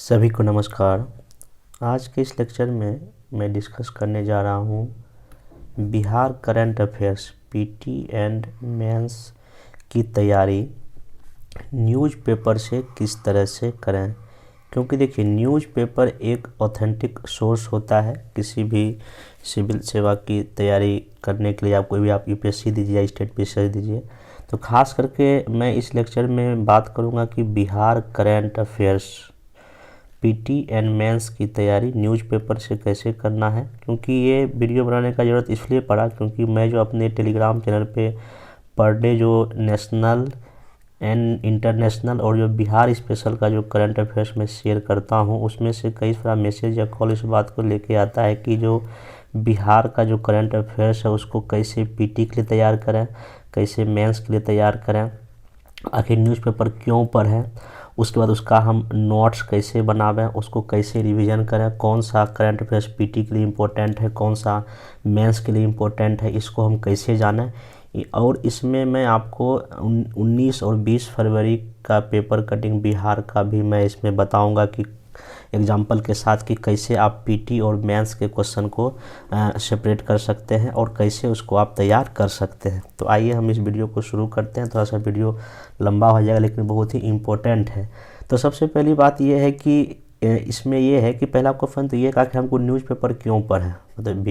सभी को नमस्कार। आज के इस लेक्चर में मैं डिस्कस करने जा रहा हूँ Bihar current affairs PT and mains की तैयारी न्यूज़पेपर से किस तरह से करें। क्योंकि देखिए, न्यूज़पेपर एक ऑथेंटिक सोर्स होता है किसी भी सिविल सेवा की तैयारी करने के लिए। आप कोई भी आप यूपीएससी दीजिए या स्टेट पीसीएस दीजिए, तो खास करके मैं इस लेक्चर में बात करूँगा कि Bihar current affairs PT and mains की तैयारी न्यूज़पेपर से कैसे करना है। क्योंकि ये वीडियो बनाने का ज़रूरत इसलिए पड़ा क्योंकि मैं जो अपने टेलीग्राम चैनल पे पर डे जो नेशनल एंड इंटरनेशनल और जो बिहार स्पेशल का जो करंट अफेयर्स में शेयर करता हूँ, उसमें से कई सारा मैसेज या कॉल इस बात को लेके आता है कि जो बिहार का जो करंट अफेयर्स है उसको कैसे पीटी के लिए तैयार करें, कैसे मेंस के लिए तैयार करें, आखिर न्यूज़पेपर क्यों पढ़ें, उसके बाद उसका हम नोट्स कैसे बनावें, उसको कैसे रिवीजन करें, कौन सा करंट अफेयर्स पीटी के लिए इम्पोर्टेंट है, कौन सा मेंस के लिए इम्पोर्टेंट है, इसको हम कैसे जानें। और इसमें मैं आपको 19 और 20 फरवरी का पेपर कटिंग बिहार का भी मैं इसमें बताऊंगा कि एग्जाम्पल के साथ कि कैसे आप पीटी और मेंस के क्वेश्चन को सेपरेट कर सकते हैं और कैसे उसको आप तैयार कर सकते हैं। तो आइए हम इस वीडियो को शुरू करते हैं। थोड़ा सा वीडियो लंबा हो जाएगा लेकिन बहुत ही इम्पोर्टेंट है। तो सबसे पहली बात यह है कि इसमें यह है कि पहला क्वेश्चन तो ये कहा कि हमको न्यूज़पेपर क्यों पढ़ें, मतलब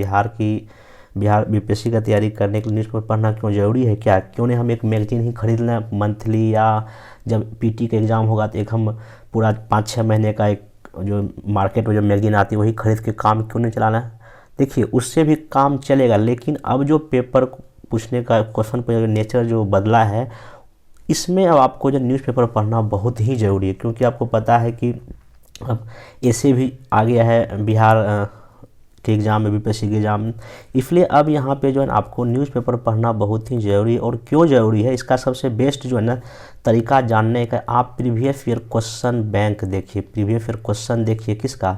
बिहार बीपीएससी का तैयारी करने के लिए न्यूज़पेपर पढ़ना क्यों ज़रूरी है, क्या क्यों नहीं हम एक मैगजीन ही खरीद लें मंथली, या जब पीटी का एग्ज़ाम होगा तो एक हम पूरा 5-6 महीने का एक जो मार्केट में जो मैगजीन आती है वही खरीद के काम क्यों नहीं चलाना है। देखिए, उससे भी काम चलेगा, लेकिन अब जो पेपर पूछने का क्वेश्चन पर नेचर जो बदला है, इसमें अब आपको जो न्यूज़पेपर पढ़ना बहुत ही ज़रूरी है। क्योंकि आपको पता है कि अब ऐसे भी आ गया है बिहार के एग्ज़ाम में, बीपीएससी के एग्ज़ाम, इसलिए अब यहाँ पे जो है आपको न्यूज़पेपर पढ़ना बहुत ही ज़रूरी है। और क्यों ज़रूरी है, इसका सबसे बेस्ट जो है ना तरीका जानने का, आप प्रीवियस ईयर क्वेश्चन बैंक देखिए, प्रीवियस ईयर क्वेश्चन देखिए, किसका,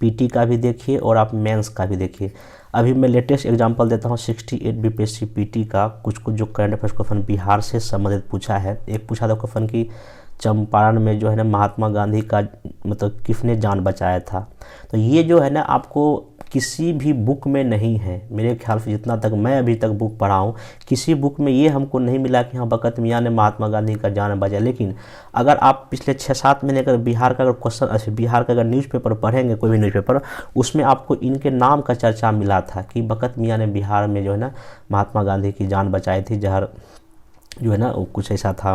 पीटी का भी देखिए और आप मेंस का भी देखिए। अभी मैं लेटेस्ट एग्जांपल देता हूँ 68 बीपीएससी पीटी का कुछ जो करंट अफेयर्स क्वेश्चन बिहार से संबंधित पूछा है। एक पूछा था क्वेश्चन कि चंपारण में जो है ना महात्मा गांधी का मतलब किसने जान बचाया था। तो ये जो है ना आपको किसी भी बुक में नहीं है, मेरे ख्याल से जितना तक मैं अभी तक बुक पढ़ा हूँ किसी बुक में ये हमको नहीं मिला कि हाँ बकत मियाँ ने महात्मा गांधी का जान बचाया। लेकिन अगर आप पिछले 6-7 महीने का बिहार का अगर क्वेश्चन, अच्छा बिहार का अगर न्यूज़पेपर पढ़ेंगे, कोई भी न्यूज़पेपर, उसमें आपको इनके नाम का चर्चा मिला था कि बकत मियाँ ने बिहार में जो है ना महात्मा गांधी की जान बचाई थी, जहर जो है ना वो कुछ ऐसा था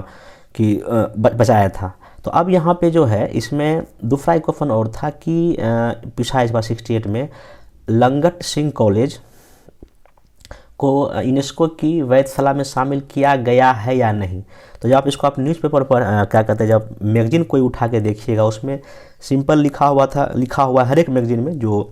कि बचाया था। तो अब यहाँ पे जो है इसमें दूसरा एक क्वेश्चन और था कि पूछा इस बार 68 में लंगट सिंह कॉलेज को यूनेस्को की वैधशाला में शामिल किया गया है या नहीं। तो जब आप इसको आप न्यूज़पेपर पर क्या कहते हैं, जब मैगजीन कोई उठा के देखिएगा उसमें सिंपल लिखा हुआ हर एक मैगजीन में जो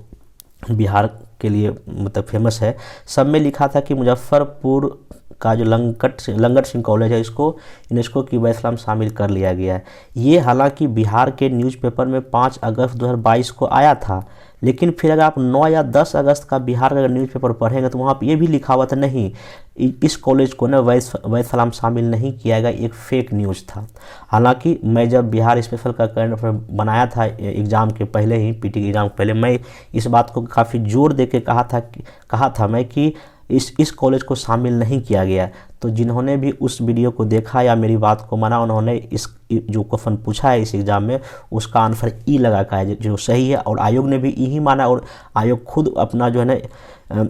बिहार के लिए मतलब फेमस है, सब में लिखा था कि मुजफ्फरपुर का जो लंगट सिंह कॉलेज है इसको यूनेस्को की वैधशाला में शामिल कर लिया गया है। ये हालांकि बिहार के न्यूज़पेपर में 5 अगस्त 2022 को आया था, लेकिन फिर अगर आप 9 या 10 अगस्त का बिहार का अगर न्यूज़पेपर पढ़ेंगे तो वहाँ पर ये भी लिखा हुआ था नहीं, इस कॉलेज को ना वैधशाला में शामिल नहीं किया गया, एक फेक न्यूज़ था। हालांकि मैं जब बिहार स्पेशल का करंट अफेयर बनाया था एग्ज़ाम के पहले ही, पीटी के एग्ज़ाम के पहले, मैं इस बात को काफ़ी जोर दे के कहा था मैं कि इस कॉलेज को शामिल नहीं किया गया। तो जिन्होंने भी उस वीडियो को देखा या मेरी बात को माना, उन्होंने इस जो क्वेश्चन पूछा है इस एग्ज़ाम में उसका आंसर ई लगा का है जो सही है, और आयोग ने भी यही माना, और आयोग खुद अपना जो है ना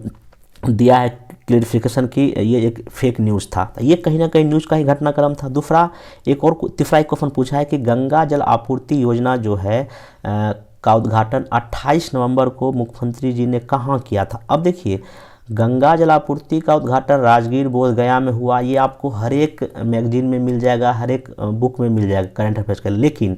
दिया है क्लेरिफिकेशन की ये एक फेक न्यूज़ था। ये कहीं ना कहीं न्यूज़ का ही घटनाक्रम था। तीसरा एक क्वेश्चन पूछा है कि गंगा जल आपूर्ति योजना जो है का उद्घाटन 28 नवंबर को मुख्यमंत्री जी ने कहाँ किया था। अब देखिए, गंगा जलापूर्ति का उद्घाटन राजगीर बोध गया में हुआ, ये आपको हर एक मैगजीन में मिल जाएगा, हर एक बुक में मिल जाएगा करंट अफेयर्स का। लेकिन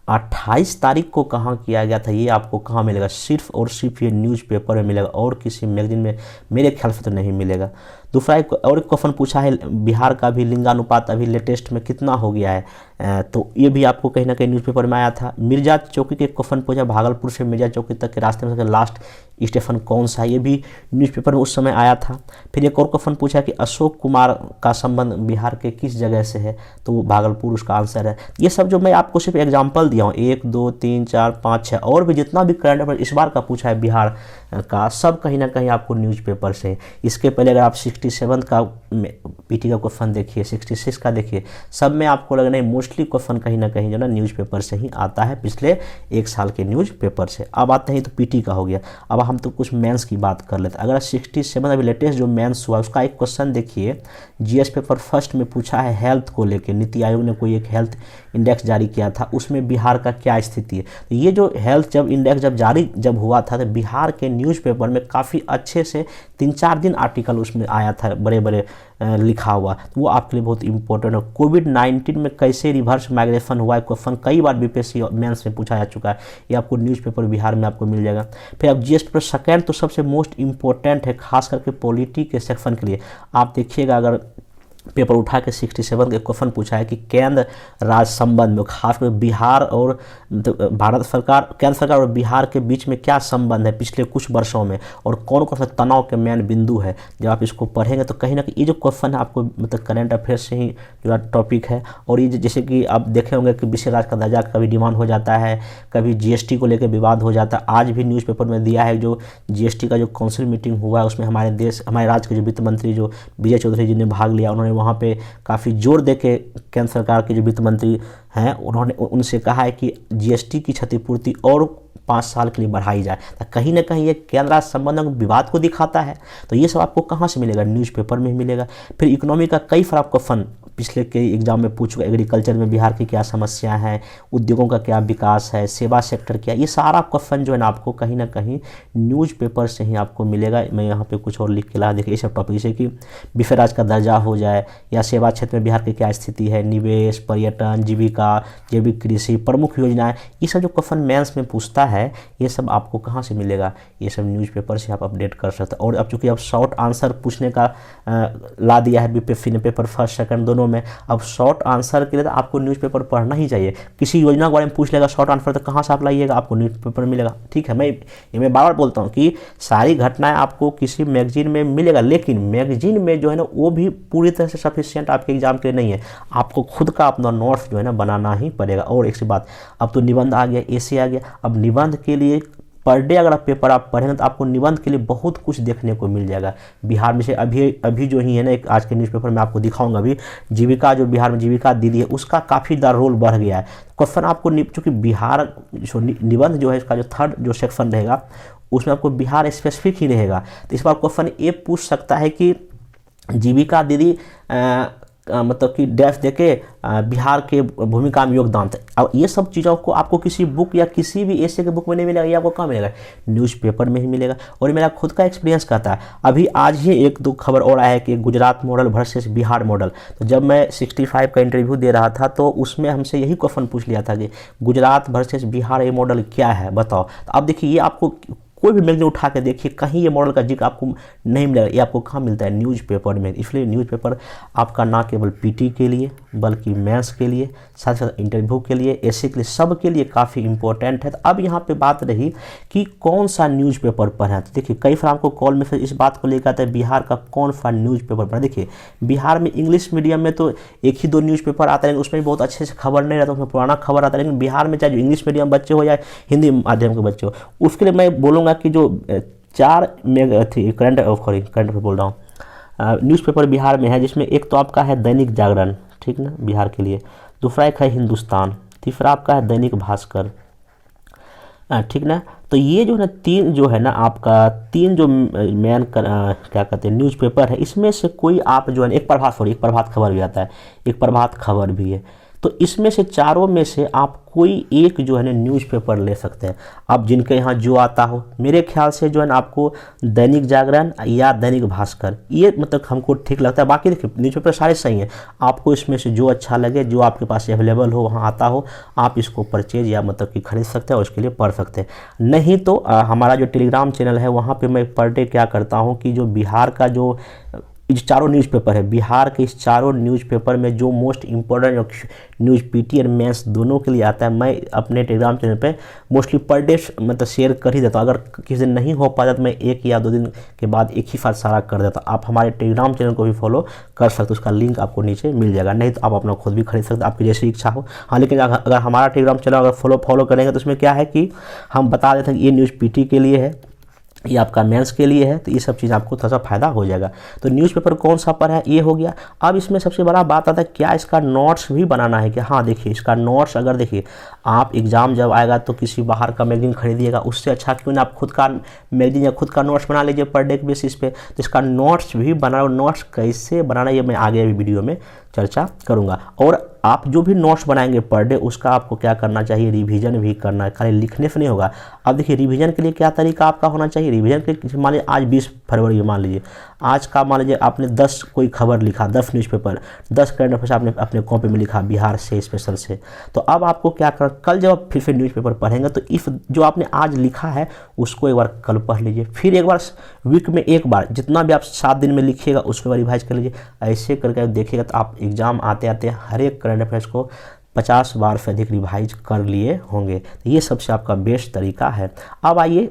28 तारीख को कहाँ किया गया था ये आपको कहाँ मिलेगा, सिर्फ और सिर्फ ये न्यूज़पेपर में मिलेगा और किसी मैगजीन में मेरे ख्याल से तो नहीं मिलेगा। दूसरा एक क्वेश्चन पूछा है बिहार का भी लिंगानुपात अभी लेटेस्ट में कितना हो गया है, तो ये भी आपको कहीं ना कहीं न्यूज़पेपर में आया था। मिर्जा चौकी के क्वेश्चन पूछा, भागलपुर से मिर्जा चौकी तक के रास्ते में सबसे लास्ट स्टेशन कौन सा है, ये भी न्यूज़पेपर में उस समय आया था। फिर एक और क्वेश्चन पूछा कि अशोक कुमार का संबंध बिहार के किस जगह से है, तो वो भागलपुर उसका आंसर है। ये सब जो मैं आपको सिर्फ एग्जांपल दिया हूँ, 1 2 3 4 5 6 और भी जितना भी करंट अफेयर इस बार का पूछा है बिहार का, सब कहीं ना कहीं आपको न्यूज़पेपर से। इसके पहले अगर आप 67 का पीटी का क्वेश्चन देखिए, 66 का देखिए, सब में आपको लग रहा है मोस्टली क्वेश्चन कहीं ना कहीं जो ना न्यूज़पेपर से ही आता है, पिछले 1 साल के न्यूज़पेपर से। अब आते हैं तो पीटी का हो गया, अब हम तो कुछ मेंस की बात कर लेते हैं। अगर 67 अभी लेटेस्ट जो मेंस हुआ उसका एक क्वेश्चन देखिए, जीएस पेपर फर्स्ट में पूछा है हेल्थ को लेकर, नीति आयोग ने कोई एक हेल्थ इंडेक्स जारी किया था, उसमें बिहार का क्या स्थिति है। तो ये जो हेल्थ जब इंडेक्स जारी हुआ था, तो बिहार के न्यूज़पेपर में काफ़ी अच्छे से 3-4 दिन आर्टिकल उसमें आया था, बड़े बड़े लिखा हुआ, तो वो आपके लिए बहुत इंपॉर्टेंट है। कोविड-19 में कैसे रिवर्स माइग्रेशन हुआ है, क्वेश्चन कई बार बीपीएससी मेंस में पूछा जा चुका है, ये आपको न्यूज़पेपर बिहार में आपको मिल जाएगा। फिर अब जीएस पेपर सेकेंड तो सबसे मोस्ट इंपॉर्टेंट है, खास करके पॉलिटी के सेक्शन के लिए। आप देखिएगा अगर पेपर उठा के 67 के क्वेश्चन पूछा है कि केंद्र राज्य संबंध में, खासकर बिहार और भारत सरकार, केंद्र सरकार और बिहार के बीच में क्या संबंध है पिछले कुछ वर्षों में, और कौन कौन सा तनाव के मेन बिंदु है। जब आप इसको पढ़ेंगे तो कहीं ना कहीं ये जो क्वेश्चन है आपको मतलब करंट अफेयर से ही जो टॉपिक है। और ये जैसे कि आप देखे होंगे कि विशेष राज्य का दर्जा कभी डिमांड हो जाता है, कभी जीएसटी को लेकर विवाद हो जाता है। आज भी न्यूज़पेपर में दिया है जो जीएसटी का जो काउंसिल मीटिंग हुआ है, उसमें हमारे राज्य के जो वित्त मंत्री जो विजय चौधरी जी ने भाग लिया, उन्होंने वहाँ पे काफ़ी जोर दे के केंद्र सरकार के जो वित्त मंत्री हैं उन्होंने उनसे कहा है कि जीएसटी की क्षतिपूर्ति और 5 साल के लिए बढ़ाई जाए। तो कहीं ना कहीं ये केंद्र राज्य संबंध विवाद को दिखाता है। तो ये सब आपको कहाँ से मिलेगा, न्यूज़पेपर में ही मिलेगा। फिर इकोनॉमी का कई सारा क्वेश्चन पिछले के एग्जाम में पूछ चुका, एग्रीकल्चर में बिहार की क्या समस्या है, उद्योगों का क्या विकास है, सेवा सेक्टर क्या, ये सारा क्वेश्चन जो है ना आपको कहीं ना कहीं न्यूज़पेपर से ही आपको मिलेगा। मैं यहाँ पे कुछ और लिख के ला, देखिए ये सब टॉपिक जैसे कि विशेष राज्य का दर्जा हो जाए, या सेवा क्षेत्र में बिहार की क्या स्थिति है, निवेश, पर्यटन, जीविका, जैविक कृषि, प्रमुख योजनाएं, ये सब जो क्वेश्चन मेंस में पूछता है, ये सब आपको कहाँ से मिलेगा, ये सब न्यूज़पेपर से आप अपडेट कर सकते हैं। और अब चूँकि अब शॉर्ट आंसर पूछने का ला दिया है बीपीएससी ने, पेपर फर्स्ट सेकंड दोनों में, अब शॉर्ट आंसर के लिए तो आपको न्यूज़पेपर पढ़ना ही चाहिए। किसी योजना के बारे में पूछ लेगा शॉर्ट आंसर, तो कहाँ से आप लाइएगा, आपको न्यूज़पेपर मिलेगा। ठीक है, मैं बार बार बोलता हूँ कि सारी घटनाएं आपको किसी मैगजीन में मिलेगा, लेकिन मैगजीन में जो है ना वो भी पूरी तरह से सफिशिएंट आपके एग्जाम के लिए नहीं है, आपको खुद का अपना नोट्स जो है ना बनाना ही पड़ेगा। और एक सी बात, अब तो निबंध आ गया, एसे आ गया, अब निबंध के लिए पर डे अगर आप पेपर आप पढ़ेंगे तो आपको निबंध के लिए बहुत कुछ देखने को मिल जाएगा। बिहार में से अभी जो ही है ना, एक आज के न्यूज़पेपर में आपको दिखाऊंगा, अभी जीविका जो बिहार में जीविका दीदी है उसका काफ़ी ज़्यादा रोल बढ़ गया है। क्वेश्चन आपको चूँकि बिहार जो निबंध जो है इसका जो थर्ड जो सेक्शन रहेगा उसमें आपको बिहार स्पेसिफिक ही रहेगा। तो इस बार क्वेश्चन ये पूछ सकता है कि जीविका दीदी मतलब कि डैश देके बिहार के भूमिका में योगदान था। अब ये सब चीज़ों को आपको किसी बुक या किसी भी ऐसे के बुक में नहीं मिलेगा, ये आपको कहाँ मिलेगा, न्यूज़पेपर में ही मिलेगा। और ये मेरा खुद का एक्सपीरियंस कहता है। अभी आज ही 1-2 खबर और आया है कि Gujarat model versus Bihar model. तो जब मैं 65 का इंटरव्यू दे रहा था तो उसमें हमसे यही क्वेश्चन पूछ लिया था कि गुजरात वर्सेस बिहार ये मॉडल क्या है बताओ। तो अब देखिए, ये आपको कोई भी मैगजीन उठा के देखिए, कहीं ये मॉडल का जिक्र आपको नहीं मिलेगा। ये आपको कहाँ मिलता है, न्यूज़पेपर में। इसलिए न्यूज़पेपर आपका ना केवल पीटी के लिए बल्कि मेंस के लिए, साथ साथ इंटरव्यू के लिए, ऐसे के लिए, सब के लिए काफ़ी इंपॉर्टेंट है। तो अब यहाँ पे बात रही कि कौन सा न्यूज़पेपर पढ़ें। तो देखिए, कई बार आपको कॉल में फिर इस बात को लेकर आता है बिहार का कौन सा न्यूज़पेपर पढ़ें। देखिए, बिहार में इंग्लिश मीडियम में तो 1 ही 2 न्यूज़पेपर आता है, लेकिन उसमें बहुत अच्छे से खबर नहीं रहता, उसमें पुराना खबर आता है। लेकिन बिहार में चाहे जो इंग्लिश मीडियम बच्चे हो या हिंदी माध्यम के बच्चे हो, उसके लिए मैं बोलूँगा कि जो 4 करंट अफेयर बोल रहा हूँ न्यूज़पेपर बिहार में है, जिसमें एक तो आपका है दैनिक जागरण, ठीक ना, बिहार के लिए। दूसरा एक है हिंदुस्तान, तीसरा आपका है दैनिक भास्कर, ठीक ना। तो ये जो है ना 3 जो है ना आपका 3 जो मेन क्या कहते हैं न्यूज़पेपर है, इसमें से कोई आप जो है एक प्रभात खबर भी आता है, एक प्रभात खबर भी है। तो इसमें से चारों में से आप कोई एक जो है ना न्यूज़पेपर ले सकते हैं। अब जिनके यहाँ जो आता हो, मेरे ख्याल से जो है ना आपको दैनिक जागरण या दैनिक भास्कर, ये मतलब हमको ठीक लगता है। बाकी देखिए न्यूज़पेपर सारे सही हैं, आपको इसमें से जो अच्छा लगे, जो आपके पास अवेलेबल हो, वहाँ आता हो, आप इसको परचेज या मतलब कि खरीद सकते हैं और उसके लिए पढ़ सकते हैं। नहीं तो हमारा जो टेलीग्राम चैनल है वहाँ पर मैं पर डे क्या करता हूँ कि जो बिहार का जो चारों न्यूज़पेपर है, बिहार के इस चारों न्यूज़पेपर में जो मोस्ट इम्पोर्टेंट न्यूज़ पीटी और मेंस दोनों के लिए आता है, मैं अपने टेलीग्राम चैनल पे मोस्टली पर डे मतलब शेयर कर ही देता हूँ। अगर किसी दिन नहीं हो पाता तो मैं 1 या 2 दिन के बाद एक ही साथ सारा कर देता हूँ। आप हमारे टेलीग्राम चैनल को भी फॉलो कर सकते हो, उसका लिंक आपको नीचे मिल जाएगा, नहीं तो आप अपना खुद भी खरीद सकते, आपकी जैसी इच्छा हो। हाँ, लेकिन अगर हमारा टेलीग्राम चैनल अगर फॉलो करेंगे तो उसमें क्या है कि हम बता देते हैं कि ये न्यूज़ पीटी के लिए है, ये आपका मेंस के लिए है, तो ये सब चीज़ आपको थोड़ा सा फायदा हो जाएगा। तो न्यूज़पेपर कौन सा पर है, ये हो गया। अब इसमें सबसे बड़ा बात आता है क्या इसका नोट्स भी बनाना है क्या। हाँ देखिए, इसका नोट्स अगर देखिए आप एग्ज़ाम जब आएगा तो किसी बाहर का मैगजीन खरीदिएगा, उससे अच्छा क्यों ना आप खुद का मैगजीन या खुद का नोट्स बना लीजिए पर डे के बेसिस पे। तो इसका नोट्स भी बना, नोट्स कैसे बनाना ये मैं आगे वीडियो में चर्चा करूँगा। और आप जो भी नोट्स बनाएंगे पर डे उसका आपको क्या करना चाहिए, रिवीजन भी करना है, खाली लिखने से नहीं होगा। अब देखिए रिवीजन के लिए क्या तरीका आपका होना चाहिए। रिवीजन के मान लीजिए आज 20 फरवरी मान लीजिए, आज का मान लीजिए आपने 10 कोई खबर लिखा, 10 न्यूज़पेपर, 10 करंट अफेयर्स आपने अपने कॉपी में लिखा बिहार से स्पेशल से। तो अब आपको क्या करना, कल जब आप फिर से न्यूज़पेपर पढ़ेंगे तो इफ जो आपने आज लिखा है उसको एक बार कल पढ़ लीजिए, फिर एक बार वीक में एक बार, जितना भी आप 7 दिन में लिखिएगा उसको बार रिवाइज कर लीजिए। ऐसे करके देखिएगा तो आप एग्ज़ाम आते आते हर एक करंट अफेयर्स को 50 बार से अधिक रिवाइज कर लिए होंगे। तो ये सबसे आपका बेस्ट तरीका है। अब आइए,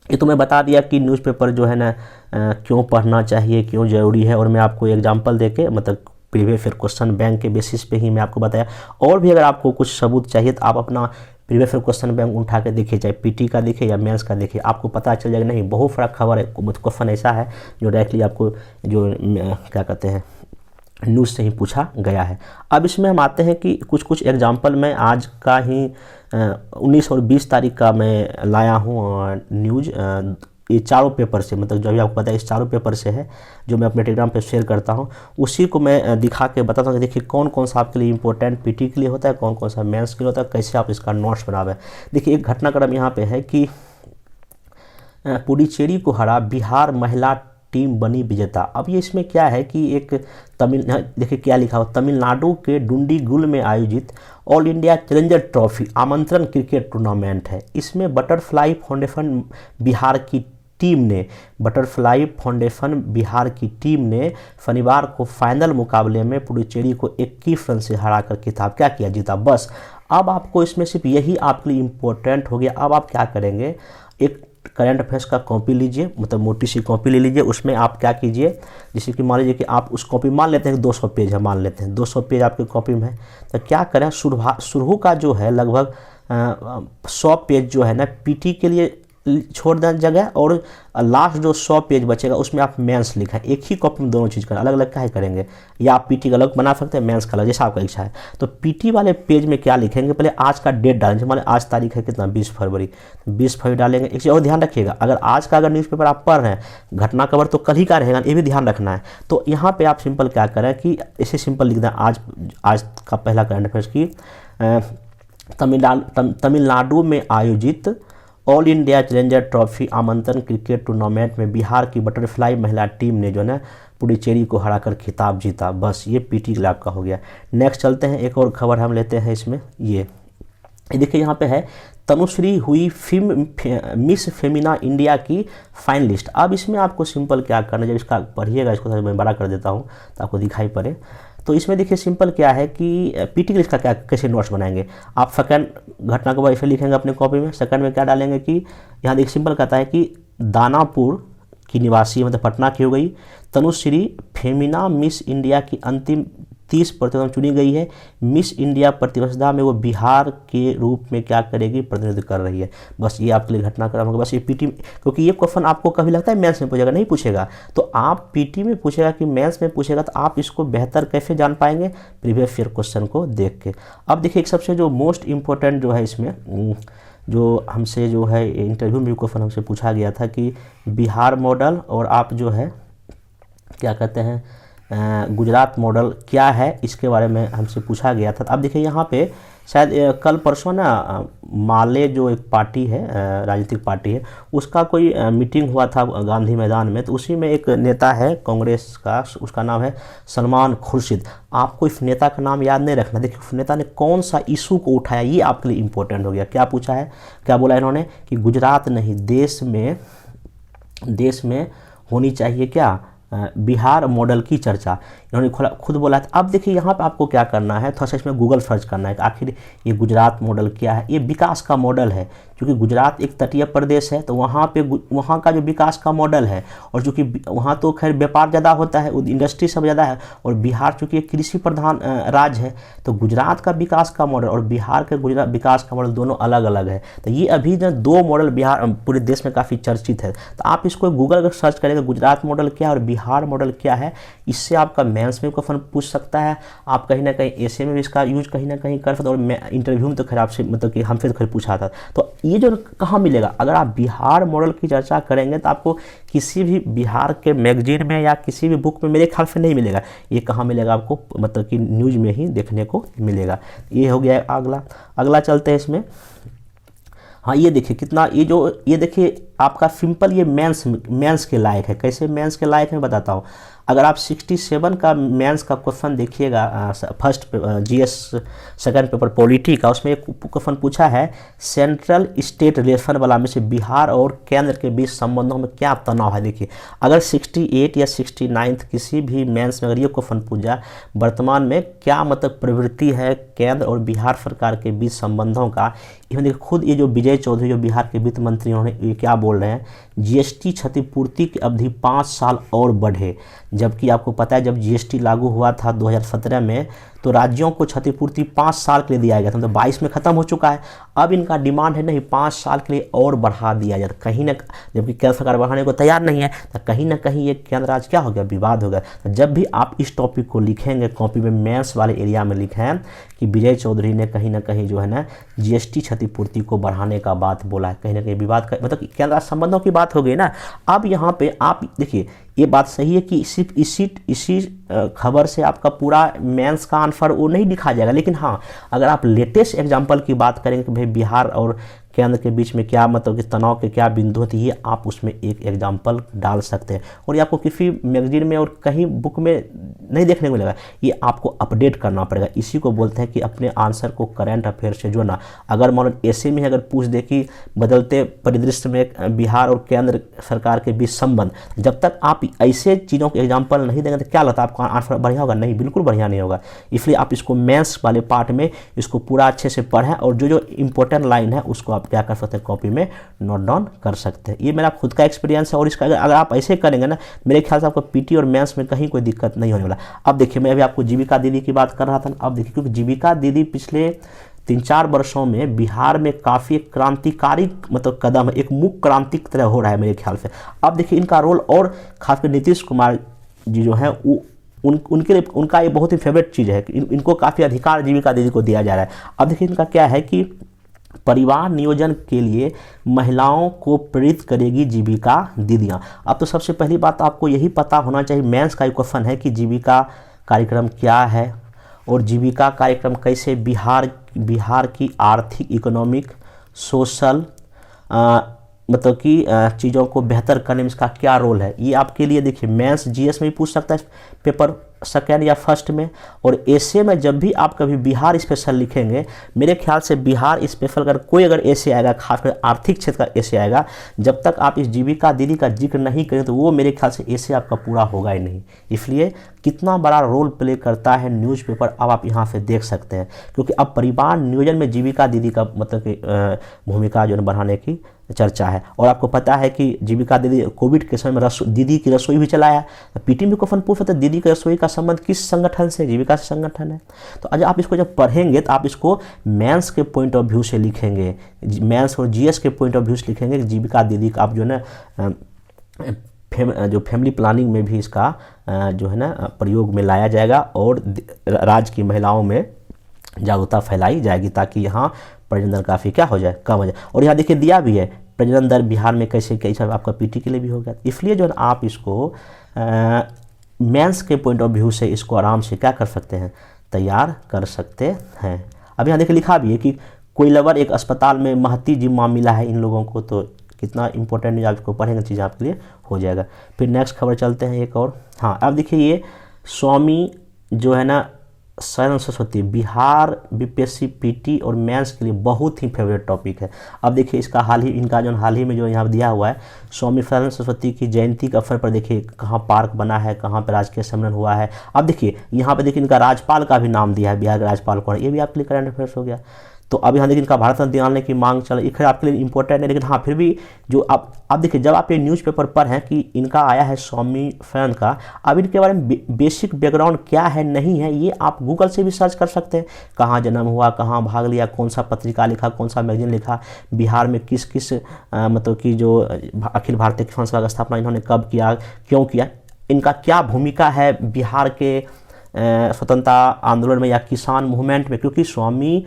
ये तो मैं बता दिया कि न्यूज़पेपर जो है ना क्यों पढ़ना चाहिए, क्यों ज़रूरी है, और मैं आपको एग्जांपल देके मतलब प्रीवियस ईयर क्वेश्चन बैंक के बेसिस पे ही मैं आपको बताया। और भी अगर आपको कुछ सबूत चाहिए तो आप अपना प्रीवियस ईयर क्वेश्चन बैंक उठा के देखिए, चाहे पीटी का देखिए या मेंस का देखिए, आपको पता चल जाएगा नहीं बहुत बड़ा खबर है। क्वेश्चन ऐसा है जो डायरेक्टली आपको जो क्या कहते हैं न्यूज़ से ही पूछा गया है। अब इसमें हम आते हैं कि कुछ एग्जाम्पल मैं आज का ही 19 और 20 तारीख का मैं लाया हूँ न्यूज़, ये चारों पेपर से, मतलब जो भी आपको पता है इस चारों पेपर से है जो मैं अपने टेलीग्राम पे शेयर करता हूँ, उसी को मैं दिखा के बताता हूँ कि देखिए कौन कौन सा आपके लिए इंपॉर्टेंट पीटी के लिए होता है, कौन कौन सा मेंस के लिए होता है, कैसे आप इसका नोट्स बनावे। देखिए एक घटनाक्रम यहाँ पे है कि पुडुचेरी को हरा बिहार महिला टीम बनी विजेता। अब ये इसमें क्या है कि एक देखिए क्या लिखा हो, तमिलनाडु के डुंडीगुल में आयोजित ऑल इंडिया चैलेंजर ट्रॉफी आमंत्रण क्रिकेट टूर्नामेंट है। इसमें बटरफ्लाई फाउंडेशन बिहार की टीम ने शनिवार को फाइनल मुकाबले में पुडुचेरी को 21 रन से हराकर खिताब क्या किया, जीता। बस अब आपको इसमें सिर्फ यही आपके लिए इम्पोर्टेंट हो गया। अब आप क्या करेंगे, एक करंट अफेयर्स का कॉपी लीजिए, मतलब मोटी सी कॉपी ले लीजिए, उसमें आप क्या कीजिए, जैसे कि मान लीजिए कि आप उस कॉपी मान लेते हैं 200 पेज है, मान लेते हैं 200 पेज आपकी कॉपी में है, तो क्या करें शुरू का जो है लगभग 100 पेज जो है ना पीटी के लिए छोड़ दें जगह, और लास्ट जो 100 पेज बचेगा उसमें आप मेंस लिखें। एक ही कॉपी में दोनों चीज़ करें, अलग अलग क्या करेंगे, या आप पीटी का अलग बना सकते हैं, मेंस का अलग, जैसा आपका इच्छा है। तो पीटी वाले पेज में क्या लिखेंगे, पहले आज का डेट डालेंगे, मान आज तारीख है कितना 20 फरवरी, 20 फरवरी डालेंगे। एक चीज़ और ध्यान रखिएगा, अगर आज का न्यूज़पेपर आप पढ़ रहे हैं, घटना खबर तो कल ही का रहेगा, ये भी ध्यान रखना है। तो यहाँ पर आप सिंपल क्या करें कि इसे सिंपल लिख दें, आज का पहला करंट अफेयर्स की तमिलनाडु में आयोजित ऑल इंडिया चैलेंजर ट्रॉफी आमंत्रण क्रिकेट टूर्नामेंट में बिहार की बटरफ्लाई महिला टीम ने जो है पुडुचेरी को हराकर खिताब जीता। बस ये पीटी के लिए आपका हो गया। नेक्स्ट चलते हैं, एक और खबर हम लेते हैं इसमें। ये देखिए यहाँ पे है, तनुश्री हुई मिस फेमिना इंडिया की फाइनलिस्ट। अब इसमें आपको सिंपल क्या करना है, जब इसका पढ़िएगा, इसको मैं बड़ा कर देता हूँ तो आपको दिखाई पड़े। तो इसमें देखिए सिंपल क्या है कि पीटी के इसका क्या कैसे नोट्स बनाएंगे। आप सेकंड घटना को ऐसे लिखेंगे अपने कॉपी में, सेकंड में क्या डालेंगे कि यहाँ देखिए सिंपल कहता है कि दानापुर की निवासी मतलब पटना की हो गई तनुश्री फेमिना मिस इंडिया की अंतिम 30 प्रतिशत चुनी गई है। मिस इंडिया प्रतिस्पर्धा में वो बिहार के रूप में क्या करेगी, प्रतिनिधित्व कर रही है। बस ये आपके लिए घटनाक्रम होगा। बस ये पीटी, क्योंकि ये क्वेश्चन आपको कभी लगता है मेंस में पूछेगा, नहीं पूछेगा, तो आप पीटी में पूछेगा कि मेंस में पूछेगा, तो आप इसको बेहतर कैसे जान पाएंगे, प्रीवियस ईयर क्वेश्चन को देख के। अब देखिए एक सबसे जो मोस्ट इम्पोर्टेंट जो है इसमें, जो हमसे जो है इंटरव्यू में क्वेश्चन हमसे पूछा गया था कि बिहार मॉडल और आप जो है क्या कहते हैं गुजरात मॉडल क्या है, इसके बारे में हमसे पूछा गया था। अब देखिए यहाँ पे शायद कल परसों ना माले जो एक पार्टी है, राजनीतिक पार्टी है, उसका कोई मीटिंग हुआ था गांधी मैदान में। तो उसी में एक नेता है कांग्रेस का, उसका नाम है सलमान खुर्शीद। आपको इस नेता का नाम याद नहीं रखना। देखिए उस नेता ने कौन सा इशू को उठाया, ये आपके लिए इम्पोर्टेंट हो गया। क्या पूछा है, क्या बोला इन्होंने कि गुजरात नहीं देश में होनी चाहिए क्या बिहार मॉडल की चर्चा, इन्होंने खुद बोला था। अब देखिए यहाँ पे आपको क्या करना है, थोड़ा सा इसमें गूगल सर्च करना है कि आखिर ये गुजरात मॉडल क्या है। ये विकास का मॉडल है, क्योंकि गुजरात एक तटीय प्रदेश है, तो वहाँ पे वहाँ का जो विकास का मॉडल है, और चूँकि वहाँ तो खैर व्यापार ज़्यादा होता है, इंडस्ट्री सब ज़्यादा है, और बिहार चूँकि एक कृषि प्रधान राज्य है, तो गुजरात का विकास का मॉडल और बिहार के गुजरात विकास का मॉडल दोनों अलग अलग है। तो ये अभी जो 2 मॉडल बिहार पूरे देश में काफ़ी चर्चित है। तो आप इसको गूगल अगर सर्च करेंगे गुजरात मॉडल क्या है और बिहार मॉडल क्या है, इससे आपका मेंस में क्वेश्चन पूछ सकता है, आप कहीं ना कहीं ऐसे में भी इसका यूज कहीं ना कहीं कर सकते, और मैं इंटरव्यू में तो खैर आपसे मतलब कि हमसे तो खैर पूछा था। तो ये जो कहाँ मिलेगा, अगर आप बिहार मॉडल की चर्चा करेंगे तो आपको किसी भी बिहार के मैगजीन में या किसी भी बुक में मेरे ख्याल से नहीं मिलेगा। ये कहाँ मिलेगा आपको, मतलब कि न्यूज़ में ही देखने को मिलेगा। ये हो गया अगला चलते हैं इसमें। हाँ ये देखिए कितना, ये देखिए आपका सिंपल, ये मेंस के लायक है। कैसे मेंस के लायक है बताता हूँ। अगर आप 67 का मेंस का क्वेश्चन देखिएगा, first GS second paper polity का, उसमें एक क्वेश्चन पूछा है सेंट्रल स्टेट रिलेशन वाला में से बिहार और केंद्र के बीच संबंधों में क्या तनाव है। देखिए अगर 68 या 69 किसी भी मेंस में अगर ये क्वेश्चन पूछा वर्तमान में क्या मतलब प्रवृत्ति है केंद्र और बिहार सरकार के बीच संबंधों का, इसमें देखिए खुद ये जो विजय चौधरी जो बिहार के वित्त मंत्री उन्होंने ये क्या बोल रहे हैं, जीएसटी क्षतिपूर्ति की अवधि 5 साल और बढ़े। जबकि आपको पता है जब जीएसटी लागू हुआ था 2017 में, तो राज्यों को क्षतिपूर्ति 5 साल के लिए दिया गया था, तो 22 में ख़त्म हो चुका है। अब इनका डिमांड है नहीं 5 साल के लिए और बढ़ा दिया जाए, कहीं ना, जबकि केंद्र सरकार बढ़ाने को तैयार नहीं है, तो कहीं ना कहीं ये केंद्र राज्य क्या हो गया, विवाद हो गया। तो जब भी आप इस टॉपिक को लिखेंगे कॉपी में, मेंस वाले एरिया में लिखें कि विजय चौधरी ने कहीं ना कहीं जो है ना जीएसटी क्षतिपूर्ति को बढ़ाने का बात बोला है, कहीं ना कहीं विवाद का मतलब केंद्र राज्य संबंधों की बात हो गई ना। अब यहाँ पे आप देखिए ये बात सही है कि सिर्फ इसी खबर से आपका पूरा मेंस का आंसर वो नहीं दिखा जाएगा, लेकिन हाँ अगर आप लेटेस्ट एग्जांपल की बात करेंगे कि भाई बिहार और केंद्र के बीच में क्या मतलब कि तनाव के क्या बिंदु होती है, आप उसमें एक एग्जांपल डाल सकते हैं। और ये आपको किसी मैगजीन में और कहीं बुक में नहीं देखने को मिलेगा, ये आपको अपडेट करना पड़ेगा। इसी को बोलते हैं कि अपने आंसर को करंट अफेयर से जोड़ना। अगर मान लो ऐसे में अगर पूछ दे कि बदलते परिदृश्य में बिहार और केंद्र सरकार के बीच संबंध, जब तक आप ऐसे चीज़ों के एग्जाम्पल नहीं देंगे तो क्या लगता है आपका आंसर बढ़िया होगा? नहीं, बिल्कुल बढ़िया नहीं होगा। इसलिए आप इसको मेंस वाले पार्ट में इसको पूरा अच्छे से पढ़ें, और जो इंपॉर्टेंट लाइन है उसको आप क्या कर सकते हैं, कॉपी में नोट डाउन कर सकते हैं। ये मेरा खुद का एक्सपीरियंस है, और इसका अगर आप ऐसे करेंगे ना, मेरे ख्याल से आपको पीटी और मेंस में कहीं कोई दिक्कत नहीं होने वाला। अब देखिए मैं अभी आपको जीविका दीदी की बात कर रहा था। अब देखिए क्योंकि जीविका दीदी पिछले 3-4 वर्षों में बिहार में काफ़ी क्रांतिकारी मतलब कदम है, एक मुख्य क्रांति की तरह हो रहा है मेरे ख्याल से। अब देखिए इनका रोल, और खासकर नीतीश कुमार जी जो है उनके लिए उनका ये बहुत ही फेवरेट चीज़ है कि इनको काफ़ी अधिकार जीविका दीदी को दिया जा रहा है। अब देखिए इनका क्या है कि परिवार नियोजन के लिए महिलाओं को प्रेरित करेगी जीविका दीदियाँ। अब तो सबसे पहली बात आपको यही पता होना चाहिए, मेंस का क्वेश्चन है कि जीविका कार्यक्रम क्या है, और जीविका कार्यक्रम कैसे बिहार की आर्थिक, इकोनॉमिक, सोशल मतलब कि चीज़ों को बेहतर करने में इसका क्या रोल है। ये आपके लिए देखिए मेंस जीएस में भी पूछ सकता है पेपर सेकेंड या फर्स्ट में, और ऐसे में जब भी आप कभी बिहार स्पेशल लिखेंगे, मेरे ख्याल से बिहार स्पेशल अगर ऐसे आएगा, खासकर आर्थिक क्षेत्र का ऐसे आएगा, जब तक आप इस जीविका दीदी का जिक्र नहीं करें तो वो मेरे ख्याल से ऐसे आपका पूरा होगा ही नहीं। इसलिए कितना बड़ा रोल प्ले करता है न्यूज़पेपर, अब आप यहाँ से देख सकते हैं, क्योंकि अब परिवार नियोजन में जीविका दीदी का मतलब कि भूमिका जो है बढ़ाने की चर्चा है। और आपको पता है कि जीविका दीदी कोविड के समय में दीदी की रसोई भी चलाया। पीटी में क्वेश्चन पूछ सकते हैं दीदी की रसोई का संबंध किस संगठन से, जीविका से संगठन है। तो आज आप इसको जब पढ़ेंगे तो आप इसको मेंस के पॉइंट ऑफ व्यू से लिखेंगे, मेंस और जीएस के पॉइंट ऑफ व्यू से लिखेंगे। जीविका दीदी का आप जो है ना जो फैमिली प्लानिंग में भी इसका जो है ना प्रयोग में लाया जाएगा, और राज्य की महिलाओं में जागरूकता फैलाई जाएगी, ताकि यहाँ प्रजनन दर काफ़ी क्या हो जाए, कम हो जाए। और यहाँ देखिए दिया भी है प्रजनन दर बिहार में कैसे कैसा, आपका पीटी के लिए भी हो गया। इसलिए जो है आप इसको मेंस के पॉइंट ऑफ व्यू से इसको आराम से क्या कर सकते हैं, तैयार कर सकते हैं। अब यहाँ देखिए लिखा भी है कि कोइलवर एक अस्पताल में महती जिम्मा मिला है इन लोगों को, तो कितना इंपॉर्टेंट है, आप इसको पढ़ेंगे चीज़ आपके लिए हो जाएगा। फिर नेक्स्ट खबर चलते हैं एक और। हाँ अब देखिए ये स्वामी जो है ना शरण सरस्वती बिहार बीपीएससी पीटी और मेंस के लिए बहुत ही फेवरेट टॉपिक है। अब देखिए इसका इनका जो हाल ही में जो यहाँ दिया हुआ है, स्वामी शरण सरस्वती की जयंती के अवसर पर देखिए कहाँ पार्क बना है, कहाँ पर राजकीय सम्मेलन हुआ है। अब देखिए यहाँ पे देखिए इनका राज्यपाल का भी नाम दिया है, बिहार के राज्यपाल को, ये भी आपके लिए करंट अफेयर्स हो गया। तो अब यहाँ देखिए इनका भारत रत्न दिलाने की मांग चल रही है, आपके लिए इंपॉर्टेंट है, लेकिन हाँ फिर भी जो आप देखिए जब आप ये न्यूज़पेपर पढ़ें कि इनका आया है स्वामी फैन का, अब इनके बारे में बेसिक बैकग्राउंड क्या है नहीं है ये आप गूगल से भी सर्च कर सकते हैं। कहाँ जन्म हुआ, कहाँ भाग लिया, कौन सा पत्रिका लिखा, कौन सा मैगजीन लिखा, बिहार में किस किस मतलब कि जो अखिल भारतीय किसान सभा का स्थापना इन्होंने कब किया, क्यों किया, इनका क्या भूमिका है बिहार के स्वतंत्रता आंदोलन में या किसान मूवमेंट में, क्योंकि स्वामी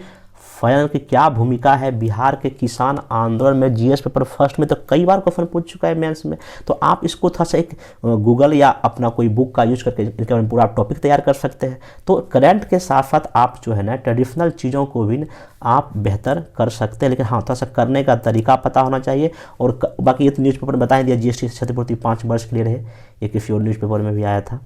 फैन की क्या भूमिका है बिहार के किसान आंदोलन में। जीएस पेपर फर्स्ट में तो कई बार क्वेश्चन पूछ चुका है मेंस में। तो आप इसको थोड़ा सा एक गूगल या अपना कोई बुक का यूज करके इनके बारे में पूरा टॉपिक तैयार कर सकते हैं। तो करंट के साथ साथ आप जो है ना ट्रेडिशनल चीज़ों को भी आप बेहतर कर सकते हैं, लेकिन हाँ थोड़ा सा करने का तरीका पता होना चाहिए। और बाकी ये तो न्यूज़पेपर में बता दिया, जीएसटी क्षतिपूर्ति 5 वर्ष के लिए रहे, ये किसी और न्यूज़पेपर में भी आया था।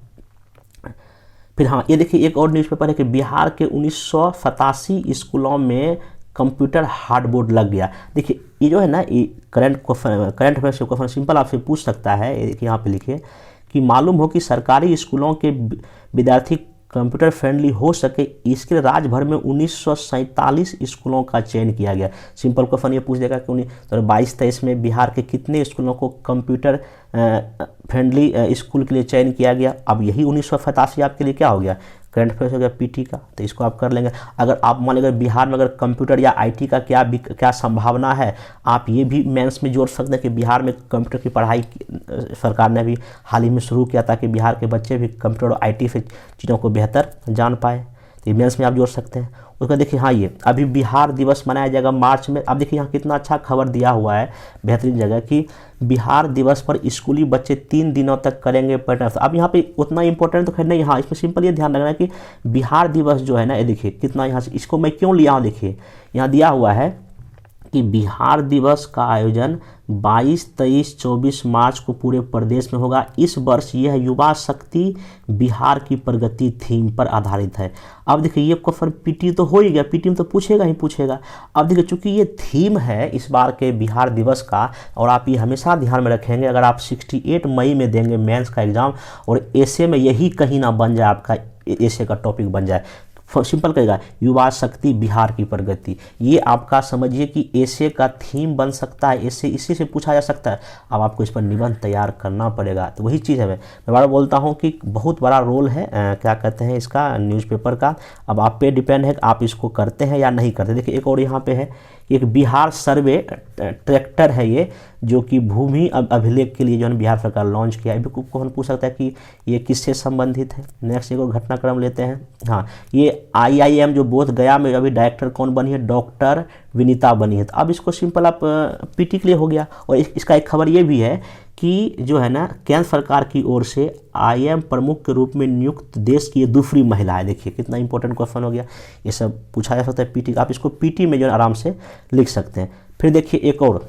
फिर हाँ ये देखिए एक और न्यूज़पेपर है कि बिहार के 1987 स्कूलों में कंप्यूटर हार्डबोर्ड लग गया। देखिए ये जो है ना ये करंट अफेयर्स से क्वेश्चन सिंपल आपसे पूछ सकता है। देखिए यहाँ पे लिखिए कि मालूम हो कि सरकारी स्कूलों के विद्यार्थी कंप्यूटर फ्रेंडली हो सके, इसके लिए राज्य भर में 1947 स्कूलों का चयन किया गया। सिंपल क्वेश्चन ये पूछ देगा कि 22-23 में बिहार के कितने स्कूलों को कंप्यूटर फ्रेंडली स्कूल के लिए चयन किया गया। अब यही 1987 आपके लिए क्या हो गया, करंट अफेयर्स हो गया पीटी का, तो इसको आप कर लेंगे। अगर आप मान लीजिए बिहार में अगर कंप्यूटर या आईटी का क्या संभावना है, आप ये भी मेंस में जोड़ सकते हैं कि बिहार में कंप्यूटर की पढ़ाई सरकार ने भी हाल ही में शुरू किया ताकि बिहार के बच्चे भी कंप्यूटर और आईटी से चीज़ों को बेहतर जान पाए। तो ये मेंस में आप जोड़ सकते हैं। उसका देखिए हाँ ये अभी बिहार दिवस मनाया जाएगा मार्च में। अब देखिए यहाँ कितना अच्छा खबर दिया हुआ है बेहतरीन जगह कि बिहार दिवस पर स्कूली बच्चे 3 दिनों तक करेंगे पढ़ना। अब यहाँ पे उतना इंपॉर्टेंट तो खैर नहीं, हाँ इसमें सिंपल ये ध्यान रखना है कि बिहार दिवस जो है ना, ये देखिए कितना यहाँ से, इसको मैं क्यों लिया हूँ, देखिए यहाँ दिया हुआ है कि बिहार दिवस का आयोजन 22, 23, 24 मार्च को पूरे प्रदेश में होगा। इस वर्ष यह युवा शक्ति बिहार की प्रगति थीम पर आधारित है। अब देखिए ये क्वेश्चन पीटी तो हो ही गया, पीटी में तो पूछेगा ही पूछेगा। अब देखिए चूंकि ये थीम है इस बार के बिहार दिवस का, और आप ये हमेशा ध्यान में रखेंगे अगर आप 68 मई में देंगे मेंस का एग्जाम और एसे में यही कहीं ना बन जाए, आपका एसे का टॉपिक बन जाए, सिंपल कहेगा युवा शक्ति बिहार की प्रगति, ये आपका समझिए कि ऐसे का थीम बन सकता है, ऐसे इसी से पूछा जा सकता है। अब आपको इस पर निबंध तैयार करना पड़ेगा। तो वही चीज़ है, मैं बार बोलता हूँ कि बहुत बड़ा रोल है क्या कहते हैं इसका न्यूज़पेपर का। अब आप पे डिपेंड है कि आप इसको करते हैं या नहीं करते। देखिए एक और यहाँ पे है कि एक बिहार सर्वे ट्रैक्टर है ये, जो कि भूमि अभिलेख के लिए जो है बिहार सरकार लॉन्च किया है। को हम पूछ सकता है कि ये किससे संबंधित है। नेक्स्ट एक और घटनाक्रम लेते हैं। हाँ ये IIM जो बोध गया में अभी डायरेक्टर कौन बनी है, डॉक्टर विनीता बनी है। तो अब इसको सिंपल आप पीटी के लिए हो गया। और इसका एक खबर ये भी है कि जो है ना केंद्र सरकार की ओर से IIM प्रमुख के रूप में नियुक्त देश की ये दूसरी महिला है। देखिए कितना इंपॉर्टेंट क्वेश्चन हो गया, ये सब पूछा जा सकता है पीटी। आप इसको पीटी में जो है आराम से लिख सकते हैं। फिर देखिए एक और,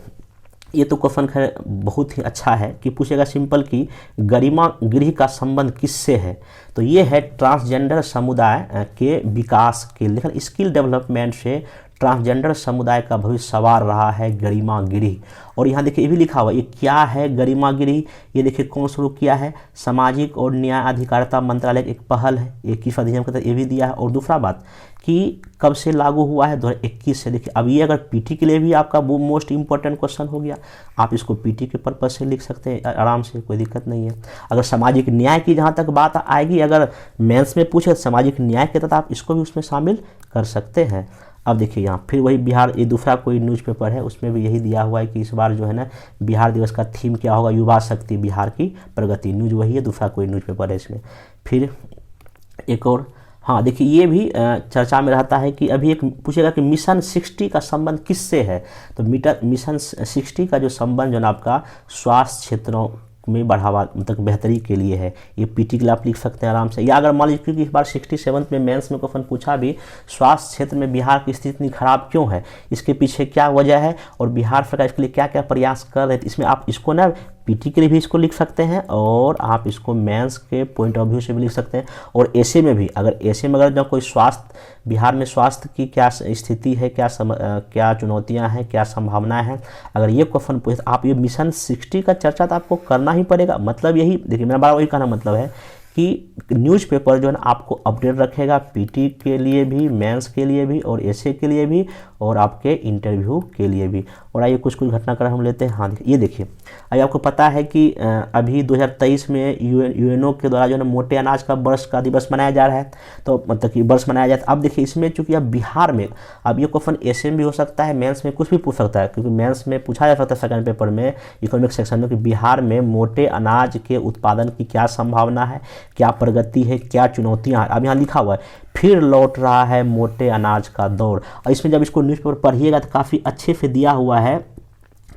ये तो क्वेश्चन खैर बहुत ही अच्छा है कि पूछेगा सिंपल कि गरिमा गृह का संबंध किससे है। तो ये है ट्रांसजेंडर समुदाय के विकास के लिए, स्किल डेवलपमेंट से ट्रांसजेंडर समुदाय का भविष्य सवार रहा है गरिमा गृह। और यहाँ देखिए ये भी लिखा हुआ, ये क्या है गरिमा गृह, ये देखिए कौन शुरू किया है, सामाजिक और न्याय अधिकारिता मंत्रालय एक पहल है, 21 अधिनियम के तहत ये भी दिया है। और दूसरा बात कि कब से लागू हुआ है, 2021 से। देखिए अब ये अगर पीटी के लिए भी आपका वो मोस्ट इंपॉर्टेंट क्वेश्चन हो गया, आप इसको पीटी के पर्पज से लिख सकते हैं आराम से, कोई दिक्कत नहीं है। अगर सामाजिक न्याय की जहाँ तक बात आएगी, अगर मेंस में पूछे सामाजिक न्याय के तहत आप इसको भी उसमें शामिल कर सकते हैं। अब देखिए यहाँ फिर वही बिहार, ये दूसरा कोई न्यूज़पेपर है उसमें भी यही दिया हुआ है कि इस बार जो है ना बिहार दिवस का थीम क्या होगा, युवा शक्ति बिहार की प्रगति। न्यूज़ वही है, दूसरा कोई न्यूज़पेपर है इसमें। फिर एक और, हाँ देखिए ये भी चर्चा में रहता है कि अभी एक पूछेगा कि मिशन 60 का संबंध किससे है। तो मिशन 60 का जो संबंध जो है आपका स्वास्थ्य क्षेत्रों में बढ़ावा मतलब बेहतरी के लिए है। ये पीटी के लिए आप लिख सकते हैं आराम से। या अगर मान लीजिए क्योंकि इस बार 67 में मेंस में क्वेश्चन पूछा भी, स्वास्थ्य क्षेत्र में बिहार की स्थिति इतनी खराब क्यों है, इसके पीछे क्या वजह है और बिहार सरकार इसके लिए क्या क्या प्रयास कर रहे थे, इसमें आप इसको ना पीटी के लिए भी इसको लिख सकते हैं और आप इसको मेंस के पॉइंट ऑफ व्यू से भी लिख सकते हैं। और ऐसे में भी अगर जब कोई स्वास्थ्य, बिहार में स्वास्थ्य की क्या स्थिति है, क्या चुनौतियां हैं, क्या संभावनाएं हैं, अगर ये क्वेश्चन पूछे, आप ये मिशन 60 का चर्चा तो आपको करना ही पड़ेगा। मतलब यही देखिए, मेरा बार वही कहना मतलब है कि न्यूज़पेपर जो है ना आपको अपडेट रखेगा, पीटी के लिए भी, मेंस के लिए भी, और एसए के लिए भी, और आपके इंटरव्यू के लिए भी। और आइए कुछ घटनाक्रम हम लेते हैं। हाँ देखिए, ये देखिए, अभी आपको पता है कि अभी 2023 में यूएनओ के द्वारा जो है ना मोटे अनाज का वर्ष का दिवस मनाया जा रहा है, तो मतलब कि वर्ष मनाया जाता है। अब देखिए, इसमें चूंकि अब बिहार में, अब ये क्वेश्चन एसए में भी हो सकता है, मेंस में कुछ भी पूछ सकता है, क्योंकि मेंस में पूछा जा सकता है सेकंड पेपर में इकोनॉमिक सेक्शन में कि बिहार में मोटे अनाज के उत्पादन की क्या संभावना है, क्या प्रगति है, क्या चुनौतियां हैं। अब यहाँ लिखा हुआ है फिर लौट रहा है मोटे अनाज का दौर। और इसमें जब इसको न्यूज़पेपर पढ़िएगा तो काफ़ी अच्छे से दिया हुआ है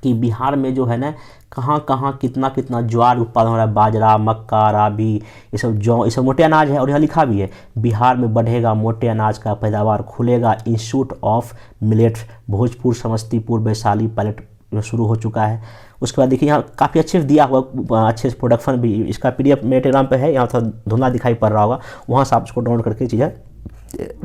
कि बिहार में जो है ना कहाँ कहाँ कितना कितना ज्वार उत्पादन हो रहा है, बाजरा, मक्का, राबी, ये सब जौ, ये सब मोटे अनाज है। और यहाँ लिखा भी है बिहार में बढ़ेगा मोटे अनाज का पैदावार, खुलेगा institute of millets, Bhojpur, Samastipur, Vaishali pilot शुरू हो चुका है। उसके बाद देखिए, यहाँ काफ़ी अच्छे से दिया हुआ, अच्छे से प्रोडक्शन भी, इसका पीडीएफ मेरे टेलीग्राम पे है, यहाँ थोड़ा धुंधला दिखाई पड़ रहा होगा, वहाँ से आप इसको डाउनलोड करके चीज़ें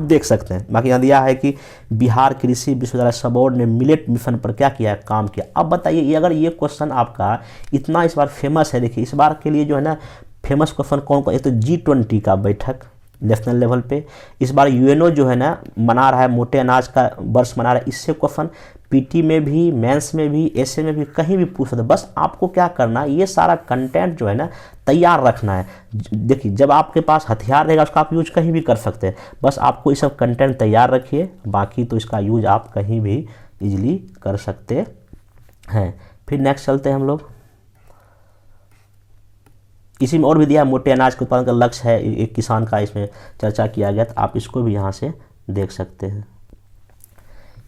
देख सकते हैं। बाकी यहाँ दिया है कि बिहार कृषि विश्वविद्यालय सबोर्ड ने मिलेट मिशन पर क्या किया है, काम किया। अब बताइए, ये अगर ये क्वेश्चन आपका इतना इस बार फेमस है, देखिए इस बार के लिए जो है ना फेमस क्वेश्चन कौन कौन, एक तो G20 का बैठक नेशनल लेवल पे, इस बार यूएनओ जो है ना मना रहा है, मोटे अनाज का वर्ष मना रहा है, इससे क्वेश्चन पीटी में भी, मेंस में भी, एसए में भी, कहीं भी पूछ सकते हैं। बस आपको क्या करना है, ये सारा कंटेंट जो है ना तैयार रखना है। देखिए, जब आपके पास हथियार रहेगा उसका आप यूज कहीं भी कर सकते हैं, बस आपको ये सब कंटेंट तैयार रखिए, बाकी तो इसका यूज आप कहीं भी इजीली कर सकते हैं। फिर नेक्स्ट चलते हैं हम लोग। इसी में और भी दिया, मोटे अनाज के उत्पादन का लक्ष्य है एक किसान का, इसमें चर्चा किया गया, तो आप इसको भी यहाँ से देख सकते हैं।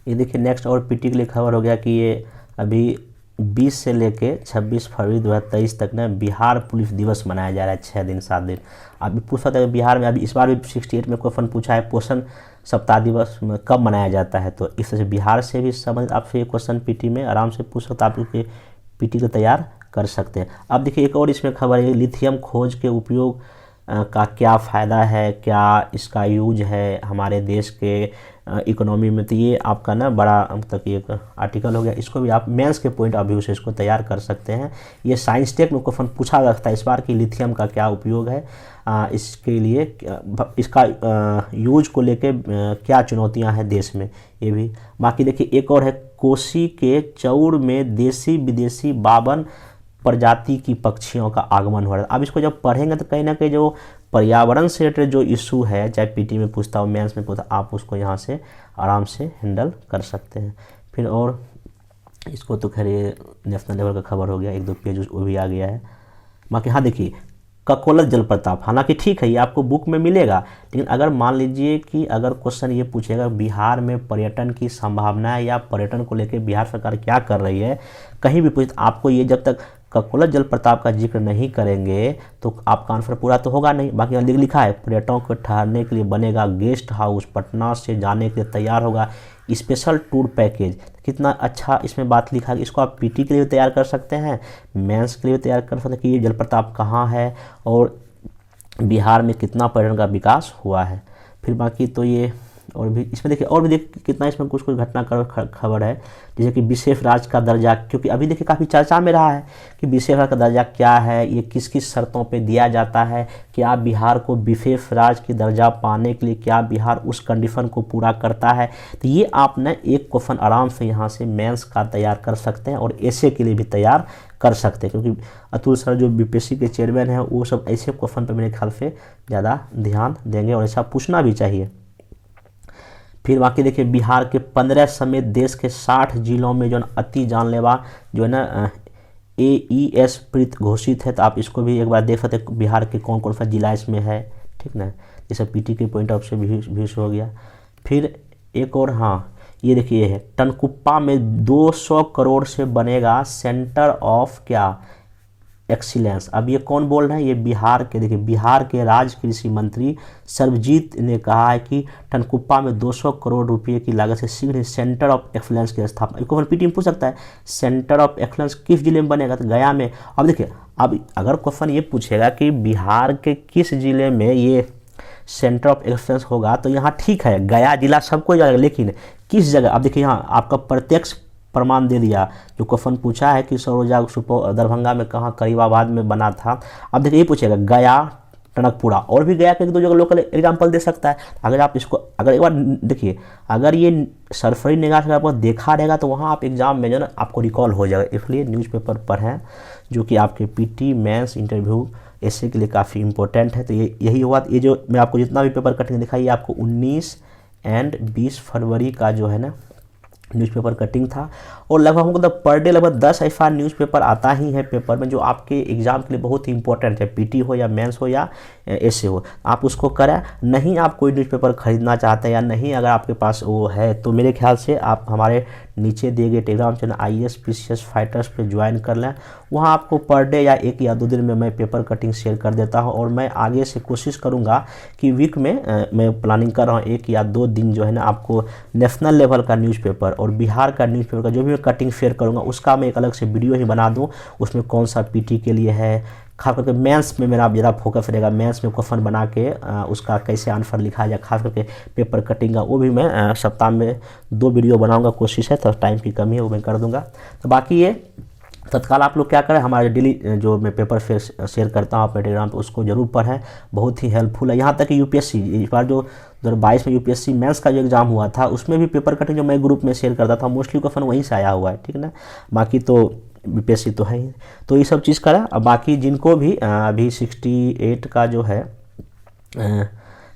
ये देखिए नेक्स्ट और पीटी के लिए खबर हो गया कि ये अभी 20 से लेके 26 फरवरी 2023 तक ना बिहार पुलिस दिवस मनाया जा रहा है, 6 दिन 7 दिन। अभी पूछ सकते हैं बिहार में, अभी इस बार भी 68 में क्वेश्चन पूछा है पोषण सप्ताह दिवस कब मनाया जाता है, तो इस तरह से बिहार से भी संबंधित आपसे ये क्वेश्चन पीटी में आराम से पूछ सकते, आप पीटी को तैयार कर सकते हैं। अब देखिए एक और इसमें खबर है, लिथियम खोज के उपयोग का क्या फ़ायदा है, क्या इसका यूज है हमारे देश के इकोनॉमी में, तो ये आपका ना बड़ा मतलब कि एक आर्टिकल हो गया, इसको भी आप मेंस के पॉइंट ऑफ व्यू से इसको तैयार कर सकते हैं। ये साइंस टेक में क्वेश्चन पूछा जाता है इस बार कि लिथियम का क्या उपयोग है, इसके लिए इसका यूज को लेके क्या चुनौतियां हैं देश में, ये भी। बाकी देखिए एक और है, कोसी के चौर में देसी विदेशी 52 प्रजाति की पक्षियों का आगमन हो रहा है। अब इसको जब पढ़ेंगे तो कहीं ना कहीं जो पर्यावरण से रिलेटेड जो इशू है, चाहे पीटी में पूछता हो, मेंस में पूछता, आप उसको यहाँ से आराम से हैंडल कर सकते हैं। फिर और इसको तो खैर ये नेशनल लेवल का खबर हो गया, 1-2 पेज वो भी आ गया है। बाकी हाँ देखिए, ककोलत जलप्रपात, हालांकि ठीक है ये आपको बुक में मिलेगा, लेकिन अगर मान लीजिए कि अगर क्वेश्चन ये पूछेगा बिहार में पर्यटन की संभावना है या पर्यटन को लेकर बिहार सरकार क्या कर रही है, कहीं भी पूछ, आपको ये जब तक ककोलत जलप्रपात का जिक्र नहीं करेंगे तो आपका आंसर पूरा तो होगा नहीं। बाकी यहाँ लिखा है पर्यटकों को ठहरने के लिए बनेगा गेस्ट हाउस, पटना से जाने के लिए तैयार होगा स्पेशल टूर पैकेज। कितना अच्छा इसमें बात लिखा है, इसको आप पीटी के लिए तैयार कर सकते हैं, मेंस के लिए तैयार कर सकते हैं कि ये जलप्रपात कहाँ है और बिहार में कितना पर्यटन का विकास हुआ है। फिर बाकी तो ये और भी इसमें देखिए, और भी देखिए कितना इसमें कुछ घटना खबर है, जैसे कि विशेष राज्य का दर्जा, क्योंकि अभी देखिए काफ़ी चर्चा में रहा है कि विशेष राज्य का दर्जा क्या है, ये किस किस शर्तों पे दिया जाता है, क्या बिहार को विशेष राज्य की दर्जा पाने के लिए क्या बिहार उस कंडीशन को पूरा करता है। तो ये आप न एक क्वेश्चन आराम से यहाँ से मेंस का तैयार कर सकते हैं और एसए के लिए भी तैयार कर सकते हैं, क्योंकि अतुल सर जो बीपीएससी के चेयरमैन हैं वो सब ऐसे क्वेश्चन पर मेरे ख्याल से ज़्यादा ध्यान देंगे और ऐसा पूछना भी चाहिए। फिर बाकी देखिए, बिहार के 15 समेत देश के 60 जिलों में जो अति जानलेवा जो है ना AES प्रीत घोषित है, तो आप इसको भी एक बार देख सकते हैं बिहार के कौन कौन सा जिला इसमें है, ठीक ना। ये सब पीटी के पॉइंट ऑफ से भी हो गया। फिर एक और हाँ ये देखिए, ये है टनकुप्पा में 200 करोड़ से बनेगा सेंटर ऑफ क्या एक्सीलेंस। अब ये कौन बोल रहे हैं, ये बिहार के, देखिए बिहार के राज्य कृषि मंत्री सर्वजीत ने कहा है कि टनकुप्पा में 200 करोड़ रुपए की लागत से शीघ्र सेंटर ऑफ एक्सीलेंस की स्थापना। एक क्वेश्चन पीटी में पूछ सकता है, सेंटर ऑफ एक्सीलेंस किस जिले में बनेगा, तो गया में। अब देखिए, अब अगर क्वेश्चन ये पूछेगा कि बिहार के किस जिले में ये सेंटर ऑफ एक्सीलेंस होगा, तो यहाँ ठीक है गया जिला सबको जाएगा, लेकिन किस जगह। अब देखिए यहाँ आपका प्रत्यक्ष प्रमाण दे दिया, जो क्वेश्चन पूछा है कि सौरऊर्जा सुपौल दरभंगा में कहाँ, करीबाबाद में बना था। अब देखिए ये पूछेगा गया, टनकपुरा, और भी गया के 1-2 जगह लोकल एग्जाम्पल दे सकता है। अगर आप इसको अगर एक बार देखिए, अगर ये सरसरी निगाह से आपको देखा रहेगा तो वहाँ आप एग्जाम में जो ना आपको रिकॉल हो जाएगा। इसलिए न्यूज़पेपर पढ़ें, जो कि आपके पीटी मेंस इंटरव्यू ऐसे के लिए काफ़ी इंपॉर्टेंट है। तो ये यही हुआ, ये जो मैं आपको जितना भी पेपर कटिंग दिखाई, आपको 19 और 20 फरवरी का जो है ना न्यूज़पेपर कटिंग था। और लगभग हमको पर डे लगभग 10 ऐसा न्यूज़पेपर आता ही है पेपर में, जो आपके एग्जाम के लिए बहुत ही इंपॉर्टेंट है, पीटी हो या मेंस हो या ऐसे हो, आप उसको करें। नहीं आप कोई न्यूज़पेपर खरीदना चाहते हैं या नहीं अगर आपके पास वो है, तो मेरे ख्याल से आप हमारे नीचे दिए गए Telegram channel IAS PCS fighters पे ज्वाइन कर लें। वहाँ आपको पर डे या 1 या 2 दिन में मैं पेपर कटिंग शेयर कर देता हूँ। और मैं आगे से कोशिश करूँगा कि वीक में मैं प्लानिंग कर रहा हूँ 1 या 2 दिन जो है ना आपको नेशनल लेवल का न्यूज़पेपर और बिहार का न्यूज़पेपर का जो भी मैं कटिंग शेयर करूँगा, उसका मैं एक अलग से वीडियो ही बना दूँ। उसमें कौन सा पीटी के लिए है, खास करके मेंस में मेरा ज़्यादा फोकस रहेगा, मेंस में क्वेश्चन बना के उसका कैसे आंसर लिखा जाए, खास करके पेपर कटिंग का, वो भी मैं सप्ताह में 2 वीडियो बनाऊंगा। कोशिश है, तो टाइम की कमी है, वो मैं कर दूंगा। तो बाकी ये तत्काल आप लोग क्या करें, हमारे डेली जो मैं पेपर शेयर करता हूँ अपने टेलीग्राम पर, उसको जरूर पढ़ें, बहुत ही हेल्पफुल है। यहाँ तक कि यूपीएससी इस बार जो 2022 में यूपीएससी मेंस का जो एग्ज़ाम हुआ था, उसमें भी पेपर कटिंग जो मैं ग्रुप में शेयर करता था, मोस्टली क्वेश्चन वहीं से आया हुआ है, ठीक है ना। बाकी तो यूपीएससी तो है ही, तो ये सब चीज़ करें। अब बाकी जिनको भी अभी 68 का जो है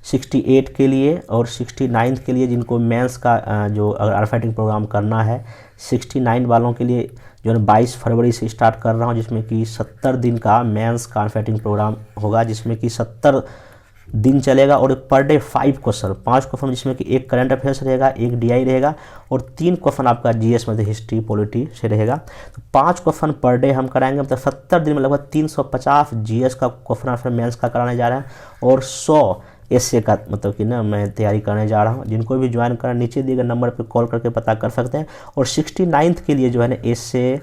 68 के लिए और 69 के लिए जिनको मेंस का जो अगर आर फाइटिंग प्रोग्राम करना है, 69 वालों के लिए जो है 22 फरवरी से स्टार्ट कर रहा हूँ, जिसमें कि 70 दिन का मेंस का आर फाइटिंग प्रोग्राम होगा, जिसमें कि 70 दिन चलेगा। और पर डे 5 क्वेश्चन, 5 क्वेश्चन, जिसमें कि 1 करंट अफेयर्स रहेगा, 1 DI रहेगा और 3 क्वेश्चन आपका GS मतलब हिस्ट्री पॉलिटी से रहेगा। तो 5 क्वेश्चन पर डे हम कराएंगे, मतलब 70 दिन में लगभग 350 GS का क्वेश्चन आंसर मेंस का कराने जा रहे हैं और 100 एसए का मतलब कि ना मैं तैयारी करने जा रहा हूँ। जिनको भी ज्वाइन करना, नीचे दिए गए नंबर पर कॉल करके पता कर सकते हैं। और 69th के लिए जो है ना एसए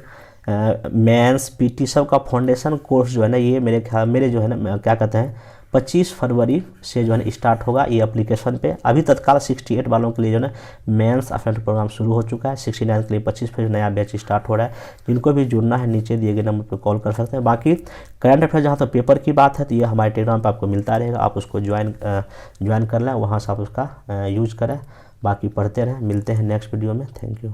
मेंस पीटी सब का फाउंडेशन कोर्स जो है ना, ये मेरे जो है ना क्या कहते हैं 25 फरवरी से जो है ना स्टार्ट होगा ये एप्लीकेशन पे। अभी तत्काल 68 वालों के लिए जो है ना मेंस अफेयर प्रोग्राम शुरू हो चुका है, 69 के लिए 25 फरवरी नया बैच स्टार्ट हो रहा है। जिनको भी जुड़ना है नीचे दिए गए नंबर पर कॉल कर सकते हैं। बाकी करंट अफेयर जहाँ तक पेपर की बात है, तो ये हमारे टेलीग्राम पर आपको मिलता रहेगा, आप उसको ज्वाइन कर लें, वहाँ से आप उसका यूज करें। बाकी पढ़ते रहें, मिलते हैं नेक्स्ट वीडियो में। Thank you.